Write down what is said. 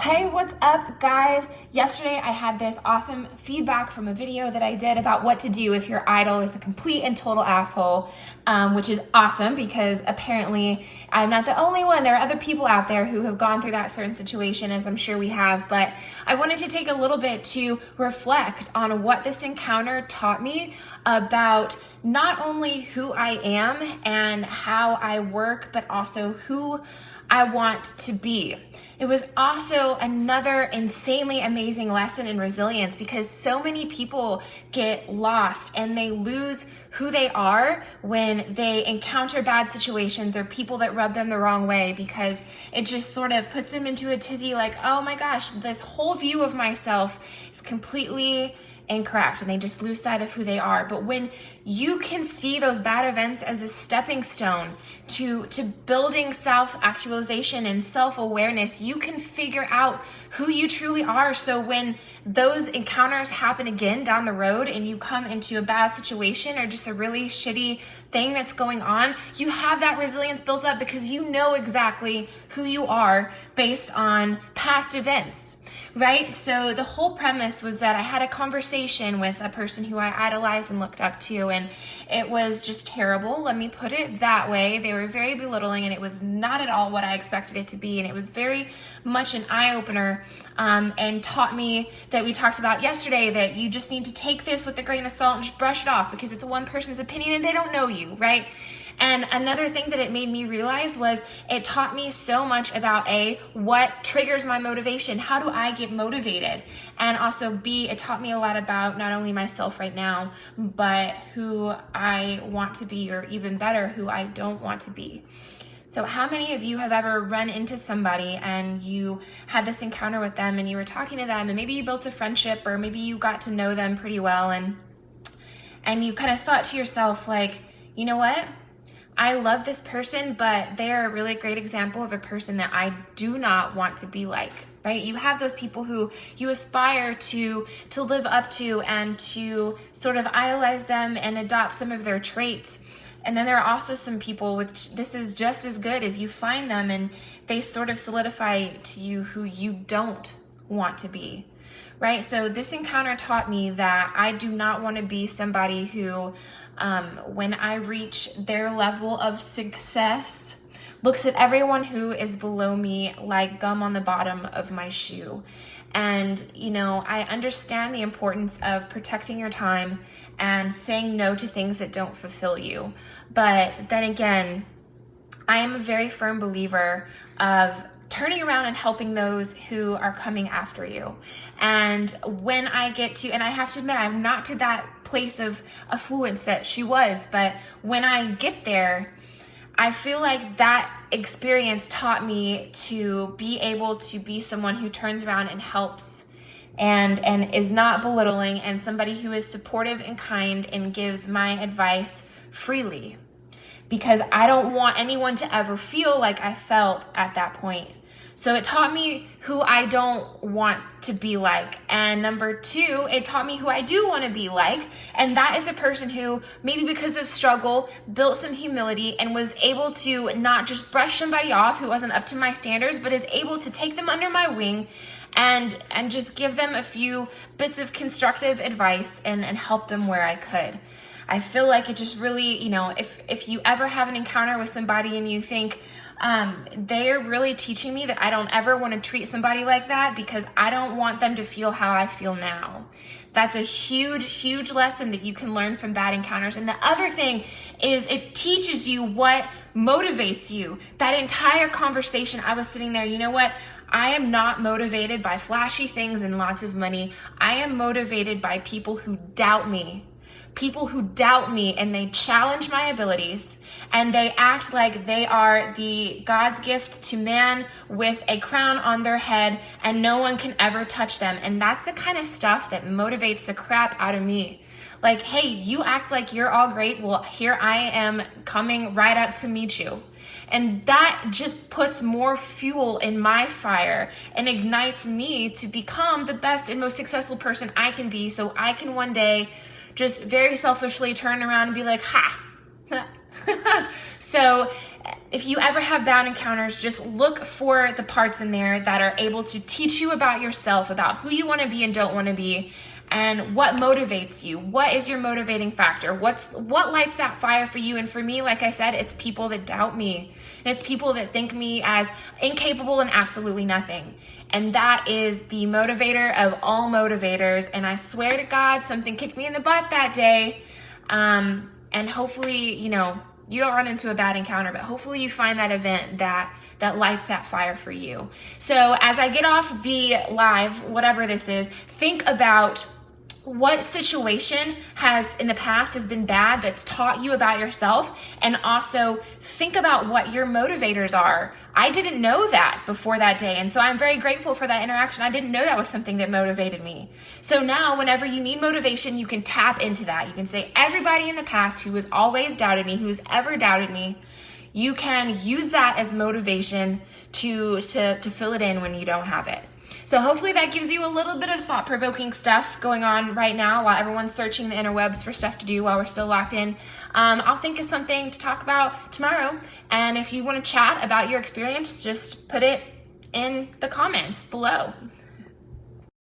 Hey, what's up, guys? Yesterday I had this awesome feedback from a video that I did about what to do if your idol is a complete and total asshole, which is awesome because apparently I'm not the only one. There are other people out there who have gone through that certain situation, as I'm sure we have, but I wanted to take a little bit to reflect on what this encounter taught me about not only who I am and how I work, but also who I want to be. It was also another insanely amazing lesson in resilience because so many people get lost and they lose who they are when they encounter bad situations or people that rub them the wrong way, because it just sort of puts them into a tizzy like, oh my gosh, this whole view of myself is completely incorrect, and they just lose sight of who they are. But when you can see those bad events as a stepping stone to building self-actualization and self-awareness, you can figure out who you truly are. So when those encounters happen again down the road and you come into a bad situation or just a really shitty thing that's going on, you have that resilience built up because you know exactly who you are based on past events. Right? So the whole premise was that I had a conversation with a person who I idolized and looked up to, and it was just terrible. Let me put it that way. They were very belittling, and it was not at all what I expected it to be. And it was very much an eye-opener, and taught me that we talked about yesterday, that you just need to take this with a grain of salt and just brush it off because it's one person's opinion and they don't know you, right? And another thing that it made me realize was it taught me so much about what triggers my motivation, how do I get motivated, and also B, it taught me a lot about not only myself right now, but who I want to be, or even better, who I don't want to be. So how many of you have ever run into somebody and you had this encounter with them and you were talking to them and maybe you built a friendship or maybe you got to know them pretty well, and you kind of thought to yourself like, you know what? I love this person, but they are a really great example of a person that I do not want to be like, right? You have those people who you aspire to live up to and to sort of idolize them and adopt some of their traits. And then there are also some people which this is just as good as you find them and they sort of solidify to you who you don't want to be. Right? So this encounter taught me that I do not want to be somebody who, when I reach their level of success, looks at everyone who is below me like gum on the bottom of my shoe. And, you know, I understand the importance of protecting your time and saying no to things that don't fulfill you. But then again, I am a very firm believer of turning around and helping those who are coming after you. And when I get to, and I have to admit, I'm not to that place of affluence that she was, but when I get there, I feel like that experience taught me to be able to be someone who turns around and helps and is not belittling, and somebody who is supportive and kind and gives my advice freely. Because I don't want anyone to ever feel like I felt at that point. So it taught me who I don't want to be like. And number two, it taught me who I do want to be like. And that is a person who maybe because of struggle built some humility and was able to not just brush somebody off who wasn't up to my standards, but is able to take them under my wing and just give them a few bits of constructive advice and help them where I could. I feel like it just really, you know, if you ever have an encounter with somebody and you think, they're really teaching me that I don't ever want to treat somebody like that because I don't want them to feel how I feel now. That's a huge, huge lesson that you can learn from bad encounters. And the other thing is it teaches you what motivates you. That entire conversation, I was sitting there, you know what? I am not motivated by flashy things and lots of money. I am motivated by people who doubt me. People who doubt me and they challenge my abilities and they act like they are the God's gift to man with a crown on their head and no one can ever touch them. And that's the kind of stuff that motivates the crap out of me. Like, hey, you act like you're all great. Well, here I am coming right up to meet you. And that just puts more fuel in my fire and ignites me to become the best and most successful person I can be, so I can one day just very selfishly turn around and be like, ha. So if you ever have bad encounters, just look for the parts in there that are able to teach you about yourself, about who you want to be and don't want to be, and what motivates you. What is your motivating factor? What lights that fire for you? And for me, like I said, it's people that doubt me. And it's people that think me as incapable and absolutely nothing. And that is the motivator of all motivators. And I swear to God, something kicked me in the butt that day. And hopefully, you don't run into a bad encounter, but hopefully you find that event that lights that fire for you. So as I get off the live, whatever this is, think about what situation has in the past has been bad that's taught you about yourself, and also think about what your motivators are. I didn't know that before that day, and so I'm very grateful for that interaction. I didn't know that was something that motivated me. So now whenever you need motivation, you can tap into that. You can say, everybody in the past who has always doubted me, who's ever doubted me, you can use that as motivation to fill it in when you don't have it. So hopefully that gives you a little bit of thought-provoking stuff going on right now while everyone's searching the interwebs for stuff to do while we're still locked in. I'll think of something to talk about tomorrow. And if you want to chat about your experience, just put it in the comments below.